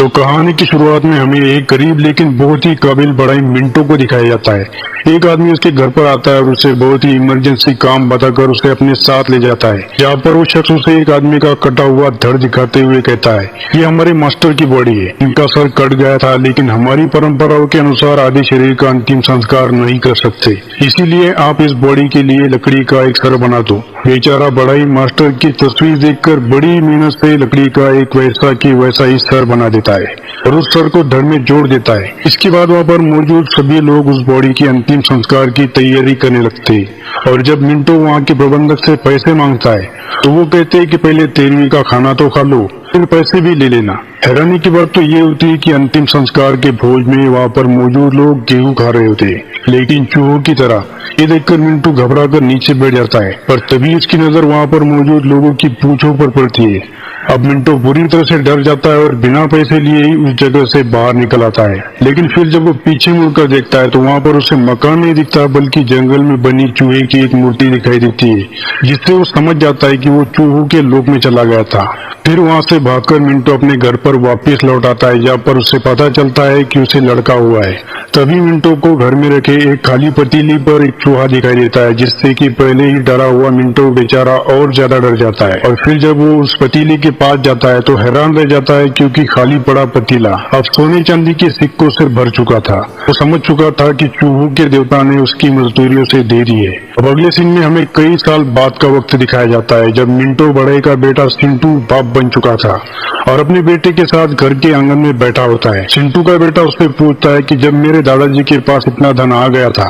कहानी की शुरुआत में हमें एक गरीब लेकिन बहुत ही काबिल बढ़ई मिंटो को दिखाया जाता है। एक आदमी उसके घर पर आता है और उसे बहुत ही इमरजेंसी काम बताकर उसे अपने साथ ले जाता है, जहाँ पर वो शख्स उसे एक आदमी का कटा हुआ धड़ दिखाते हुए कहता है, ये हमारे मास्टर की बॉडी है, इनका सर कट गया था लेकिन हमारी परंपराओं के अनुसार आधे शरीर का अंतिम संस्कार नहीं कर सकते, इसीलिए आप इस बॉडी के लिए लकड़ी का एक सर बना दो। बेचारा बढ़ई मास्टर की तस्वीर देखकर बड़ी मेहनत से लकड़ी का एक वैसा की वैसा ही सर बना देता है और उस सर को धड़ में जोड़ देता है। इसके बाद वहाँ पर मौजूद सभी लोग उस बॉडी के अंतिम संस्कार की तैयारी करने लगते हैं और जब मिंटो वहाँ के प्रबंधक से पैसे मांगता है तो वो कहते हैं कि पहले 13वीं का खाना तो खा लो, फिर पैसे भी ले लेना। हैरानी की बात तो ये होती है कि अंतिम संस्कार के भोज में वहाँ पर मौजूद लोग गेहूं खा रहे होते हैं, लेकिन चूहों की तरह। ये देखकर मिंटू घबरा कर नीचे बैठ जाता है, पर तभी उसकी नजर वहाँ पर मौजूद लोगों की पूंछों पर पड़ती है। अब मिंटो बुरी तरह से डर जाता है और बिना पैसे लिए ही उस जगह से बाहर निकल आता है, लेकिन फिर जब वो पीछे मुड़कर देखता है तो वहाँ पर उसे मकान नहीं दिखता बल्कि जंगल में बनी चूहे की एक मूर्ति दिखाई देती है, जिससे वो समझ जाता है कि वो चूहों के लोक में चला गया था। फिर वहाँ से भागकर मिंटो अपने घर पर वापस लौट आता है, जहाँ पर उसे पता चलता है कि उसे लड़का हुआ है। तभी मिंटो को घर में रखे एक खाली पतीली पर एक चूहा दिखाई देता है, जिससे कि पहले ही डरा हुआ मिंटो बेचारा और ज्यादा डर जाता है। और फिर जब वो उस पतीले के पास जाता है तो हैरान रह जाता है, क्योंकि खाली पड़ा पतीला अब सोने चांदी के सिक्कों से भर चुका था। वो समझ चुका था कि चूहों के देवता ने उसकी मजदूरियों से दे दी है। अब अगले सीन में हमें कई साल बाद का वक्त दिखाया जाता है, जब मिंटो बड़े का बेटा सिंटू बाप बन चुका था और अपने बेटे के साथ घर के आंगन में बैठा होता है। सिंटू का बेटा उससे पूछता है कि जब मेरे दादाजी के पास इतना धन आ गया था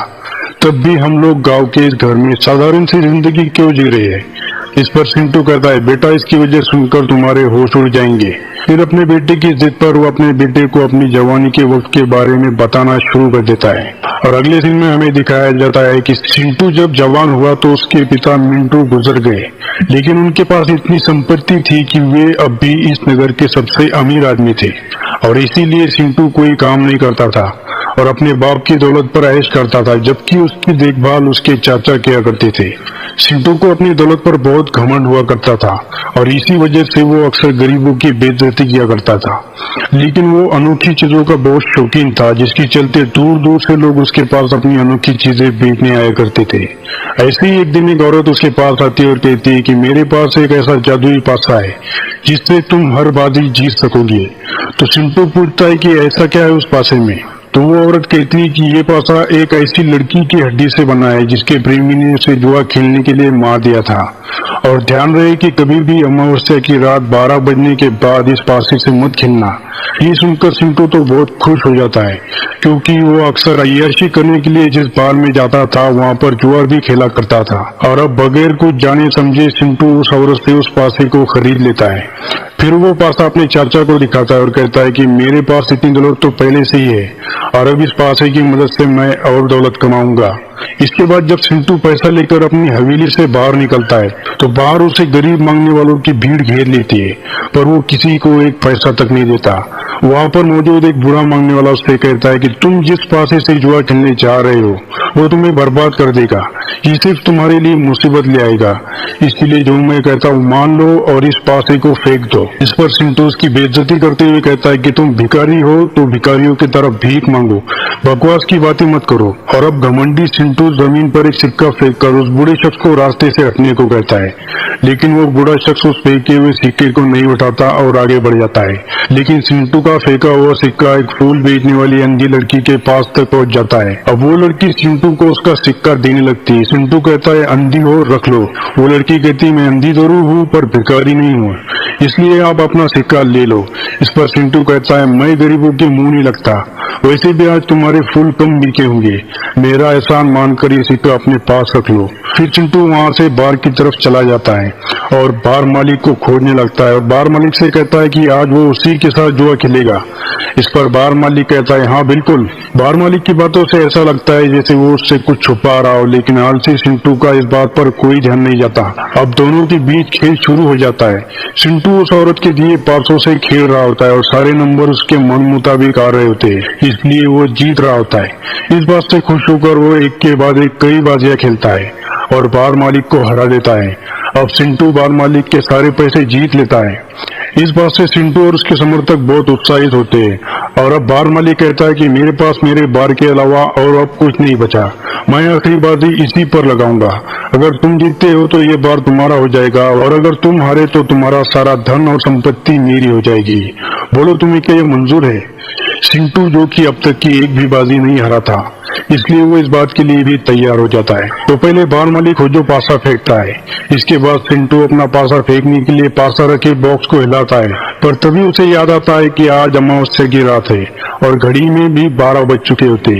तब भी हम लोग गांव के इस घर में साधारण सी जिंदगी क्यों जी रहे हैं। इस पर सिंटू कहता है, बेटा इसकी वजह सुनकर तुम्हारे होश उड़ जाएंगे। फिर अपने बेटे की जिद पर वो अपने बेटे को अपनी जवानी के वक्त के बारे में बताना शुरू कर देता है। और अगले दिन में हमें दिखाया जाता है कि सिंटू जब जवान हुआ तो उसके पिता मिंटू गुजर गए, लेकिन उनके पास इतनी संपत्ति थी कि वे अब भी इस नगर के सबसे अमीर आदमी थे और इसीलिए सिंटू कोई काम नहीं करता था और अपने बाप की दौलत पर ऐश करता था, जबकि उसकी देखभाल उसके चाचा किया करते थे। सिंटू को अपनी दौलत पर बहुत घमंड हुआ करता था और इसी वजह से वो अक्सर गरीबों की बेइज्जती किया करता था, लेकिन वो अनोखी चीजों का बहुत शौकीन था, जिसके चलते दूर दूर से लोग उसके पास अपनी अनोखी चीजें बेचने आया करते थे। ऐसे ही एक दिन एक औरत उसके पास आती है और कहती है कि मेरे पास एक ऐसा जादुई पासा है जिससे तुम हर बाजी जीत सकोगे। तो सिंटू पूछता है कि ऐसा क्या है उस पासे में। तो वो औरत कहती है कि ये पासा एक ऐसी लड़की की हड्डी से बना है जिसके प्रेमी ने उसे जुआ खेलने के लिए मार दिया था, और ध्यान रहे कि कभी भी अमावस्या की रात 12 बजने के बाद इस पासे से मत खेलना। ये सुनकर सिंटू तो बहुत खुश हो जाता है, क्योंकि वो अक्सर अय्याशी करने के लिए जिस बार में जाता था वहाँ पर जुआ भी खेला करता था। और अब बगैर कुछ जाने समझे सिंटू उस औरत से उस पासे को खरीद लेता है। फिर वो पासा अपने चाचा को दिखाता है और कहता है कि मेरे पास इतनी दौलत तो पहले से ही है और अब इस पासे की मदद से मैं और दौलत कमाऊंगा। इसके बाद जब सिंटू पैसा लेकर अपनी हवेली से बाहर निकलता है तो बाहर उसे गरीब मांगने वालों की भीड़ घेर लेती है, पर वो किसी को एक पैसा तक नहीं देता। वहाँ पर मौजूद एक बुरा मांगने वाला उससे कहता है कि तुम जिस पासे से जुआ खेलने जा रहे हो वो तुम्हें बर्बाद कर देगा, ये सिर्फ तुम्हारे लिए मुसीबत ले आएगा, इसलिए जो मैं कहता हूँ मान लो और इस पासे को फेंक दो। इस पर सिंटू उसकी बेइज्जती करते हुए कहता है कि तुम भिखारी हो तो भिखारियों की तरफ भीख मांगो, बकवास की बातें मत करो। और अब घमंडी सिंटू जमीन पर एक सिक्का फेंककर उस बूढ़े शख्स को रास्ते से हटने को कहता है, लेकिन वो बूढ़ा शख्स उस फेंके हुए सिक्के को नहीं उठाता और आगे बढ़ जाता है। लेकिन सिंटू का फेंका हुआ सिक्का एक फूल बेचने वाली अंधी लड़की के पास तक पहुंच जाता है। अब वो लड़की सिंटू को उसका सिक्का देने लगती है। सिंटू कहता है अंधी हो रख लो। वो लड़की कहती मैं अंधी जरूर हूँ पर भिखारी नहीं हूँ, इसलिए आप अपना सिक्का ले लो। इस पर सिंटू कहता है मैं गरीबों के मुंह नहीं लगता, वैसे भी आज तुम्हारे फूल कम बिके होंगे, मेरा एहसान मानकर ये सिक्का अपने पास रख लो। फिर चिंटू वहाँ से बार की तरफ चला जाता है और बार मालिक को खोजने लगता है और बार मालिक से कहता है कि आज वो उसी के साथ जुआ खेलेगा। इस पर बार मालिक कहता है हाँ बिल्कुल। बार मालिक की बातों से ऐसा लगता है जैसे वो उससे कुछ छुपा रहा हो, लेकिन आलसी चिंटू का इस बात पर कोई ध्यान नहीं जाता। अब दोनों के बीच खेल शुरू हो जाता है। चिंटू उस औरत के दिए पासों से खेल रहा होता है और सारे नंबर उसके मन मुताबिक आ रहे होते हैं, इसलिए वो जीत रहा होता है। इस बात से खुश होकर वो एक के बाद एक कई बाजियां खेलता है और बार मालिक को हरा देता है। अब चिंटू बार मालिक के सारे पैसे जीत लेता है। इस बात से चिंटू और उसके समर्थक बहुत उत्साहित होते हैं और अब बार मालिक कहता है कि मेरे पास मेरे बार के अलावा और अब कुछ नहीं बचा, मैं आखिरी बाजी इसी पर लगाऊंगा। अगर तुम जीतते हो तो ये बार तुम्हारा हो जाएगा और अगर तुम हारे तो तुम्हारा सारा धन और संपत्ति मेरी हो जाएगी। बोलो तुम्हें क्या ये मंजूर है? चिंटू जो कि अब तक की एक भी बाजी नहीं हारा था, इसलिए वो इस बात के लिए भी तैयार हो जाता है। तो पहले बार मालिक जो पासा फेंकता है, इसके बाद चिंटू अपना पासा फेंकने के लिए पासा रखे बॉक्स को हिलाता है, पर तभी उसे याद आता है कि आज अमावस्या की रात है और घड़ी में भी 12 बज चुके होते,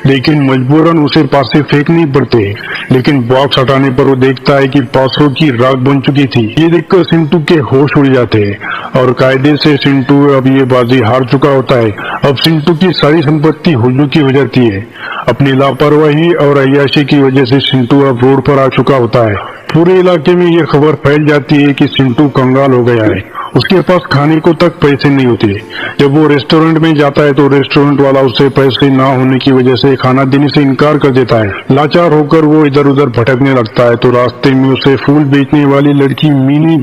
लेकिन मजबूरन उसे पासे फेंकने पड़ते। लेकिन बॉक्स हटाने पर वो देखता है कि पासों की राख बन चुकी थी। ये देखकर चिंटू के होश उड़ जाते हैं और कायदे से चिंटू अब ये बाजी हार चुका होता है। अब चिंटू की सारी संपत्ति हुजू की हो जाती है। अपनी लापरवाही और अय्याशी की वजह से चिंटू अब रोड पर आ चुका होता है। पूरे इलाके में ये खबर फैल जाती है कि चिंटू कंगाल हो गया है, उसके पास खाने को तक पैसे नहीं होते। जब वो रेस्टोरेंट में जाता है तो रेस्टोरेंट वाला उसे पैसे ना होने की वजह से खाना देने से इनकार कर देता है। लाचार होकर वो इधर उधर भटकने लगता है तो रास्ते में उसे फूल बेचने वाली लड़की मीनी,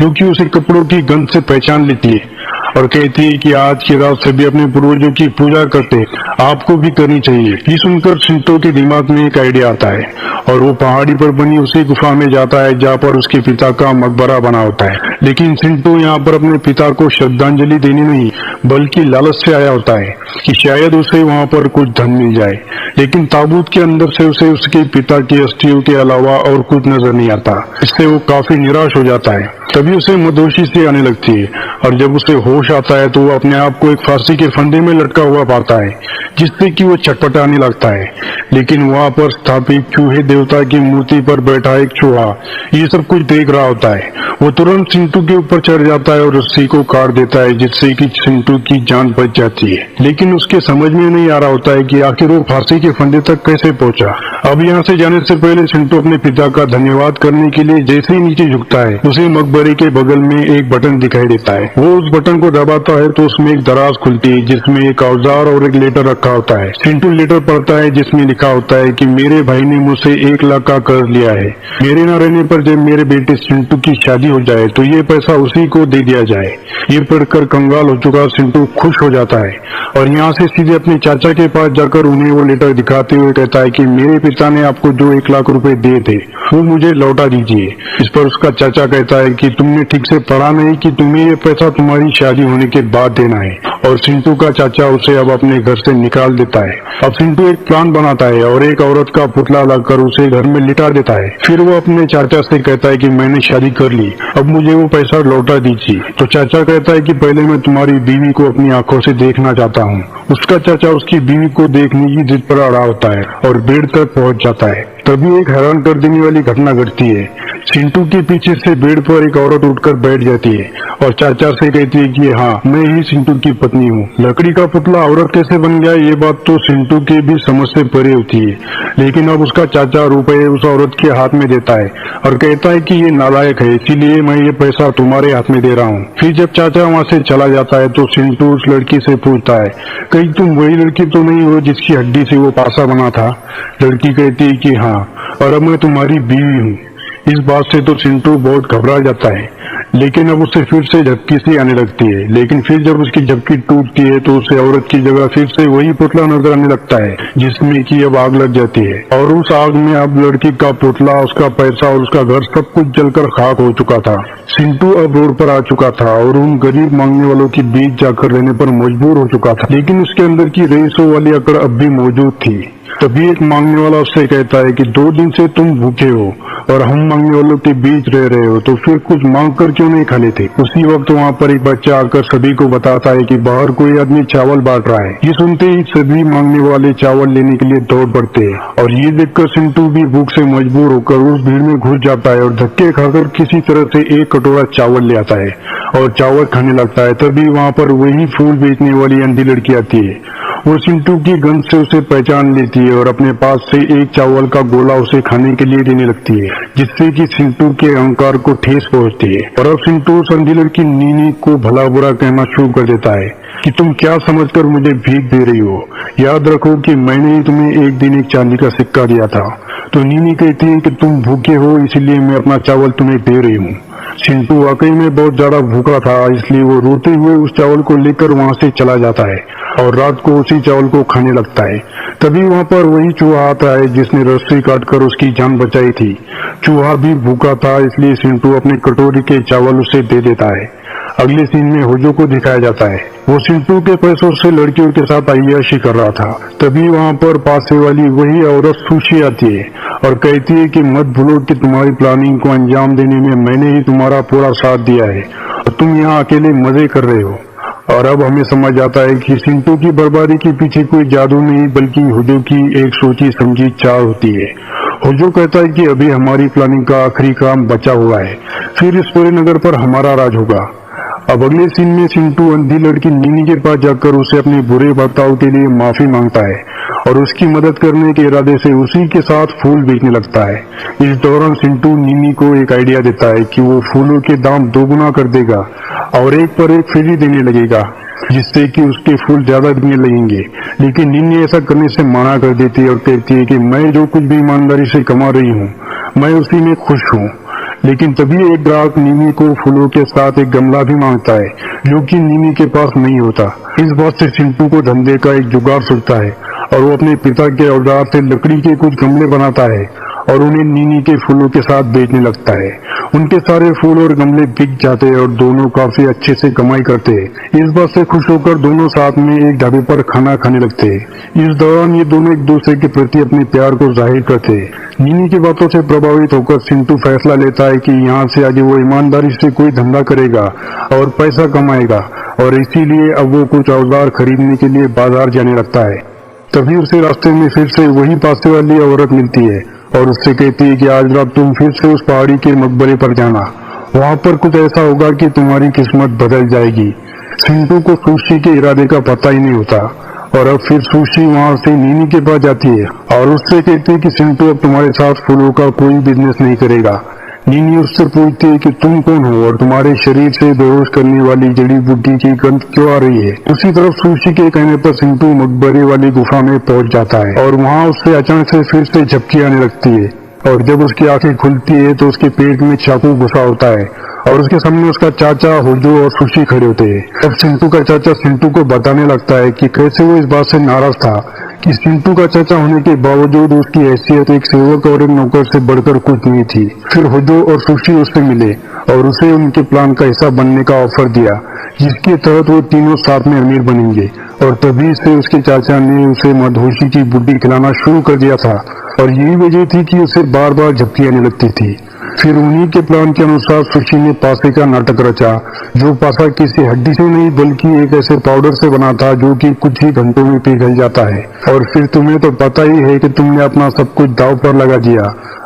जो कि उसे कपड़ों की गंध से पहचान लेती है और कहती है कि आज की रात सभी अपने पूर्वजों की पूजा करते, आपको भी करनी चाहिए। ये सुनकर चिंटू के दिमाग में एक आइडिया आता है और वो पहाड़ी पर बनी उसी गुफा में जाता है जहाँ पर उसके पिता का मकबरा बना होता है। लेकिन चिंटू यहाँ पर अपने पिता को श्रद्धांजलि देने नहीं बल्कि लालच से आया होता है कि शायद उसे वहाँ पर कुछ धन मिल जाए। लेकिन ताबूत के अंदर से उसे उसके पिता की अस्थियों के अलावा और कुछ नजर नहीं आता। इससे वो काफी निराश हो जाता है। तभी उसे मदहोशी से आने लगती है और जब उसे होश आता है तो वो अपने आप को एक फांसी के फंदे में लटका हुआ पाता है, जिससे कि वो छटपटाने लगता है। लेकिन वहाँ पर स्थापित चूहे देवता की मूर्ति पर बैठा एक चूहा ये सब कुछ देख रहा होता है। वो तुरंत चिंटू के ऊपर चढ़ जाता है और रस्सी को काट देता है, जिससे कि चिंटू की जान बच जाती है। लेकिन उसके समझ में नहीं आ रहा होता है कि आखिर वो फांसी के फंदे तक कैसे पहुंचा। अब यहाँ से जाने से पहले चिंटू अपने पिता का धन्यवाद करने के लिए जैसे ही नीचे झुकता है, उसे मकबरे के बगल में एक बटन दिखाई देता है। वो उस बटन को दबाता है तो उसमें एक दराज खुलती है जिसमें एक औजार और एक लेटर रखा होता है। चिंटू लेटर पढ़ता है जिसमें लिखा होता है कि मेरे भाई ने मुझसे 1 लाख का कर्ज लिया है। मेरे न रहने पर जब मेरे बेटे चिंटू की शादी हो जाए तो ये पैसा उसी को दे दिया जाए। ये पढ़कर कंगाल हो चुका चिंटू खुश हो जाता है और यहाँ से सीधे अपने चाचा के पास जाकर उन्हें वो लेटर दिखाते हुए कहता है कि मेरे पिता ने आपको जो 1 लाख रुपए दिए थे वो मुझे लौटा दीजिए। इस पर उसका चाचा कहता है कि तुमने ठीक से पढ़ा नहीं कि तुम्हें ये पैसा तुम्हारी शादी होने के बाद देना है, और चिंटू का चाचा उसे अब अपने घर से निकाल देता है। अब चिंटू एक प्लान बनाता है और एक औरत का पुतला लाकर उसे घर में लिटा देता है। फिर वो अपने चाचा से कहता है कि मैंने शादी कर ली, अब मुझे वो पैसा लौटा दीजिए। तो चाचा कहता है कि पहले मैं तुम्हारी बीवी को अपनी आंखों से देखना चाहता हूँ। उसका चाचा उसकी बीवी को देखने की जिद पर अड़ा होता है और बेड तक पहुँच जाता है। तभी एक हैरान कर देने वाली घटना घटती है। चिंटू के पीछे से बेड पर एक औरत उठकर बैठ जाती है और चाचा से कहती है कि हाँ, मैं ही चिंटू की पत्नी हूँ। लकड़ी का पुतला औरत कैसे बन गया ये बात तो चिंटू के भी समझ से परे होती है। लेकिन अब उसका चाचा रुपए उस औरत के हाथ में देता है और कहता है कि ये नालायक है, इसीलिए मैं ये पैसा तुम्हारे हाथ में दे रहा हूँ। फिर जब चाचा वहाँ से चला जाता है तो चिंटू उस लड़की से पूछता है, कहीं तुम वही लड़की तो नहीं हो जिसकी हड्डी से वो पासा बना था? लड़की कहती है कि हाँ, और अब मैं तुम्हारी बीवी हूँ। इस बात से तो चिंटू बहुत घबरा जाता है, लेकिन अब उसे फिर से झपकी सी आने लगती है। लेकिन फिर जब उसकी झपकी टूटती है तो उसे औरत की जगह फिर से वही पुतला नजर आने लगता है जिसमें कि अब आग लग जाती है और उस आग में अब लड़की का पुतला, उसका पैसा और उसका घर सब कुछ जलकर खाक हो चुका था। चिंटू अब रोड पर आ चुका था और उन गरीब मांगने वालों की बीच जाकर लेने पर मजबूर हो चुका था, लेकिन उसके अंदर की रईसों वाली अकड़ अब भी मौजूद थी। तभी एक मांगने वाला उससे कहता है कि 2 दिन से तुम भूखे हो और हम मांगने वालों के बीच रह रहे हो, तो फिर कुछ मांग कर क्यों नहीं खा लेते? उसी वक्त वहाँ पर एक बच्चा आकर सभी को बताता है कि बाहर कोई आदमी चावल बांट रहा है। ये सुनते ही सभी मांगने वाले चावल लेने के लिए दौड़ पड़ते हैं और ये देखकर चिंटू भी भूख से मजबूर होकर उस भीड़ में घुस जाता है और धक्के खाकर किसी तरह से 1 कटोरा चावल ले आता है और चावल खाने लगता है। तभी वहाँ पर वही फूल बेचने वाली अंधी लड़की आती है। वो चिंटू की गंध से उसे पहचान लेती है और अपने पास से एक चावल का गोला उसे खाने के लिए देने लगती है, जिससे कि चिंटू के अहंकार को ठेस पहुंचती है। और अब चिंटू उस अंधी लड़की नीनी को भला बुरा कहना शुरू कर देता है कि तुम क्या समझकर मुझे भीख दे रही हो? याद रखो कि मैंने ही तुम्हें एक दिन एक चांदी का सिक्का दिया था, तो नीनी कहती है कि तुम भूखे हो इसलिए मैं अपना चावल तुम्हें दे रही हूँ। चिंटू वाकई में बहुत ज्यादा भूखा था, इसलिए वो रोते हुए उस चावल को लेकर वहाँ से चला जाता है और रात को उसी चावल को खाने लगता है। तभी वहाँ पर वही चूहा आता है जिसने रस्सी काटकर उसकी जान बचाई थी। चूहा भी भूखा था, इसलिए चिंटू अपने कटोरी के चावल उसे दे देता है। अगले सीन में होजो को दिखाया जाता है। वो चिंटू के पैसों से लड़कियों के साथ अय्याशी कर रहा था। तभी वहाँ पर पासे वाली वही औरत सुशी आती है और कहती है कि मत भूलो कि तुम्हारी प्लानिंग को अंजाम देने में मैंने ही तुम्हारा पूरा साथ दिया है और तुम यहाँ अकेले मजे कर रहे हो। और अब हमें समझ आता है कि चिंटू की बर्बादी के पीछे कोई जादू नहीं बल्कि होजो की एक सोची समझी चाल होती है। होजो कहता है कि अभी हमारी प्लानिंग का आखिरी काम बचा हुआ है, फिर इस पूरे नगर पर हमारा राज होगा। अब अगले सीन में चिंटू अंधी लड़की नीनी के पास जाकर उसे अपने बुरे बर्ताव के लिए माफी मांगता है और उसकी मदद करने के इरादे से उसी के साथ फूल बेचने लगता है। इस दौरान चिंटू नीनी को एक आइडिया देता है कि वो फूलों के दाम दोगुना कर देगा और एक पर एक फ्री देने लगेगा, जिससे कि उसके फूल ज्यादा बिकने लगेंगे। लेकिन नीनी ऐसा करने से मना कर देती है और कहती है कि मैं जो कुछ भी ईमानदारी से कमा रही हूँ मैं उसी में खुश हूँ। लेकिन तभी एक ग्राहक नीनी को फूलों के साथ एक गमला भी मांगता है जो कि नीनी के पास नहीं होता। इस बात से चिंटू को धंधे का एक जुगाड़ सूझता है और वो अपने पिता के औजार से लकड़ी के कुछ गमले बनाता है और उन्हें नीनी के फूलों के साथ बेचने लगता है। उनके सारे फूल और गमले बिक जाते हैं और दोनों काफी अच्छे से कमाई करते हैं। इस बात से खुश होकर दोनों साथ में एक ढाबे पर खाना खाने लगते हैं। इस दौरान ये दोनों एक दूसरे के प्रति अपने प्यार को जाहिर करते हैं। नीनी की बातों से प्रभावित होकर चिंटू फैसला लेता है कि यहाँ से आगे वो ईमानदारी से कोई धंधा करेगा और पैसा कमाएगा और इसीलिए अब वो कुछ औजार खरीदने के लिए बाजार जाने लगता है। तभी उसे रास्ते में फिर से वही पासे वाली औरत मिलती है और उससे कहती है कि आज रात तुम फिर से उस पहाड़ी के मकबरे पर जाना, वहाँ पर कुछ ऐसा होगा कि तुम्हारी किस्मत बदल जाएगी। चिंटू को सुशी के इरादे का पता ही नहीं होता और अब फिर सुशी वहाँ से नीनी के पास जाती है और उससे कहती है कि चिंटू अब तुम्हारे साथ फूलों का कोई बिजनेस नहीं करेगा। नीनी उससे पूछती है कि तुम कौन हो और तुम्हारे शरीर से बेहोश करने वाली जड़ी बूटी की गंध क्यों आ रही है। उसी तरफ सुशी के कहने पर चिंटू मकबरे वाली गुफा में पहुंच जाता है और वहाँ उससे अचानक से फिर से झपकी आने लगती है और जब उसकी आंखें खुलती है तो उसके पेट में चाकू घुसा होता है और उसके सामने उसका चाचा होजो और सुशी खड़े होते हैं। तब चिंटू का चाचा चिंटू को बताने लगता है कि कैसे वो इस बात से नाराज था कि चिंटू का चाचा होने के बावजूद उसकी हैसियत एक सेवक और एक नौकर से बढ़कर कुछ नहीं थी। फिर होजो और सुशी उससे मिले और उसे उनके प्लान का हिस्सा बनने का ऑफर दिया, जिसके तहत वो तीनों साथ में अमीर बनेंगे। और तभी से उसके चाचा ने उसे मधोशी की बुड्डी खिलाना शुरू कर दिया था और यही वजह थी कि उसे बार बार झपकी आने लगती थी। फिर उन्हीं के प्लान के अनुसार सुशी ने पासे का नाटक रचा, जो पासा किसी हड्डी से नहीं बल्कि एक ऐसे पाउडर से बना था जो कि कुछ ही घंटों में पिघल जाता है। और फिर तुम्हें तो पता ही है कि तुमने अपना सब कुछ दांव पर लगा दिया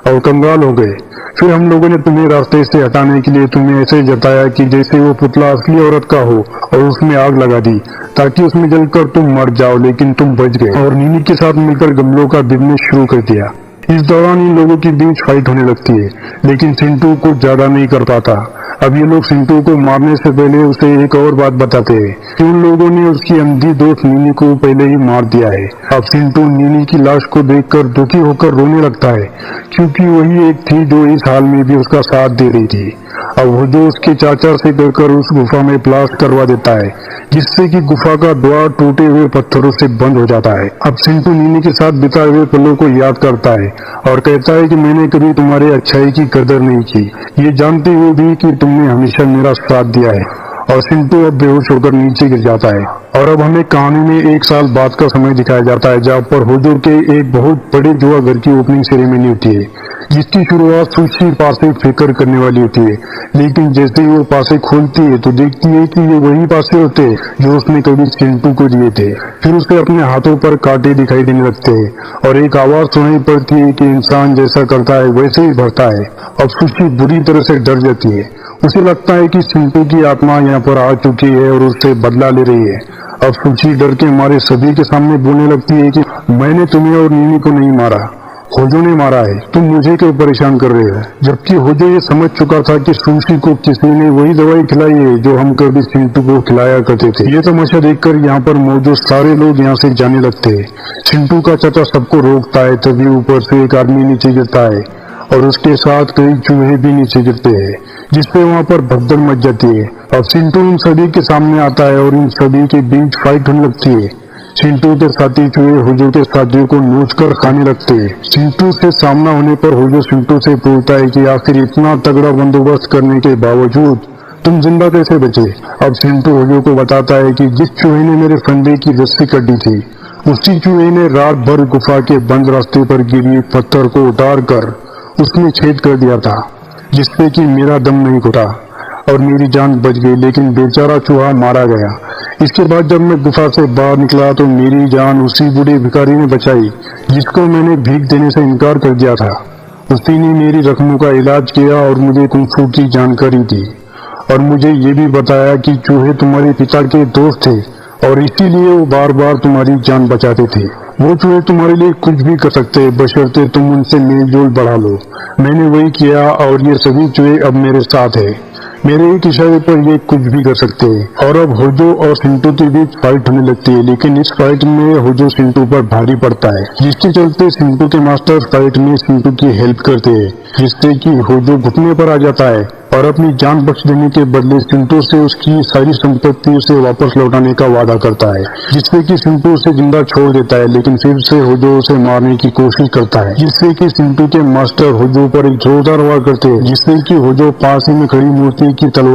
और कंगाल हो गए। फिर हम लोगों ने तुम्हें रास्ते से हटाने के लिए तुम्हें ऐसे जताया कि जैसे वो पुतला असली औरत का हो और उसमें आग लगा दी ताकि उसमें जलकर तुम मर जाओ, लेकिन तुम बच गए और नीनी के साथ मिलकर गमलों का बिजनेस शुरू कर दिया। इस दौरान इन लोगों के बीच फाइट होने लगती है, लेकिन चिंटू कुछ ज्यादा नहीं कर पाता। अब ये लोग चिंटू को मारने से पहले उसे एक और बात बताते हैं कि उन लोगों ने उसकी अंधी दोस्त नीनी को पहले ही मार दिया है। अब चिंटू नीनी की लाश को देखकर दुखी होकर रोने लगता है, क्योंकि वही एक थी जो इस हाल में भी उसका साथ दे रही थी। अब वो जो उसके चाचा से कहकर उस गुफा में प्लास्ट करवा देता है, जिससे कि गुफा का द्वार टूटे हुए पत्थरों से बंद हो जाता है। अब चिंटू नीनी के साथ बिताए हुए पलों को याद करता है और कहता है कि मैंने कभी तुम्हारे अच्छाई की कदर नहीं की, ये जानते हुए भी कि तुमने हमेशा मेरा साथ दिया है। और चिंटू अब बेहोश होकर नीचे गिर जाता है। और अब हमें कहानी में 1 साल बाद का समय दिखाया जाता है, जहाँ पर होजो के एक बहुत बड़े जुआ घर की ओपनिंग सेरेमनी होती है, जिसकी शुरुआत सुशी पासे फेंकर करने वाली होती है। लेकिन जैसे ही वो पासे खोलती है तो देखती है कि ये वही पासे होते हैं जो उसने कभी चिंटू को दिए थे। फिर उसे अपने हाथों पर कांटे दिखाई देने लगते हैं और एक आवाज सुनाई पड़ती है कि इंसान जैसा करता है वैसे ही भरता है। अब सुशी बुरी तरह से डर जाती है। उसे लगता है कि चिंटू की आत्मा यहाँ पर आ चुकी है और उससे बदला ले रही है। अब सुशी डर के मारे सभी के सामने बोलने लगती है कि मैंने तुम्हें और नीनी को नहीं मारा, होजो ने मारा है, तुम मुझे क्यों परेशान कर रहे हो। जबकि होजो ये समझ चुका था कि सुशी को किसी ने वही दवाई खिलाई है जो हम कभी चिंटू को खिलाया करते थे। ये तमाशा देखकर यहाँ पर मौजूद सारे लोग यहाँ से जाने लगते हैं। चिंटू का चाचा सबको रोकता है, तभी ऊपर से एक आदमी नीचे गिरता है और उसके साथ कई चूहे भी नीचे गिरते हैं, जिससे वहाँ पर भगदड़ मच जाती है। अब चिंटू इन सभी के सामने आता है और इन सभी के बीच फाइट होने लगती है। चिंटू के साथी चूहे होजो के साथियों को नोच कर खाने लगते हैं। चिंटू से सामना होने पर होजो चिंटू से पूछता है कि आखिर इतना तगड़ा बंदोबस्त करने के बावजूद तुम जिंदा कैसे बचे। अब चिंटू होजो को बताता है कि जिस चूहे ने मेरे फंदे की रस्सी कटी थी, उसी चूहे ने रात भर गुफा के बंद रास्ते पर गिरी पत्थर को उतार कर उसमें छेद कर दिया था, जिससे कि मेरा दम नहीं घुटा और मेरी जान बच गई, लेकिन बेचारा चूहा मारा गया। इसके बाद जब मैं गुफा से बाहर निकला तो मेरी जान उसी बूढ़े भिखारी ने बचाई, जिसको मैंने भीख देने से इनकार कर दिया था। उसी ने मेरी जख्मों का इलाज किया और मुझे कुंफू की जानकारी दी और मुझे ये भी बताया कि चूहे तुम्हारे पिता के दोस्त थे और इसीलिए वो बार बार तुम्हारी जान बचाते थे। वो चूहे तुम्हारे लिए कुछ भी कर सकते हैं, बशर्ते तुम उनसे मेल जोल बढ़ा लो। मैंने वही किया और ये सभी चूहे अब मेरे साथ है। मेरे एक इशारे पर ये कुछ भी कर सकते हैं। और अब होजो और चिंटू के बीच फाइट होने लगती है, लेकिन इस फाइट में होजो चिंटू पर भारी पड़ता है, जिसके चलते चिंटू के मास्टर फाइट में चिंटू की हेल्प करते हैं, जिससे कि होजो घुटने पर आ जाता है और अपनी जान बख्श देने के बदले चिंटू से उसकी सारी संपत्ति उसे वापस लौटाने का वादा करता है, जिससे कि चिंटू उसे जिंदा छोड़ देता है। लेकिन फिर से होजो उसे मारने की कोशिश करता है, जिससे कि चिंटू के मास्टर होजो पर एक जोरदार वार करते हैं, जिससे कि होजो पास ही में खड़ी मूर्ति की तलवार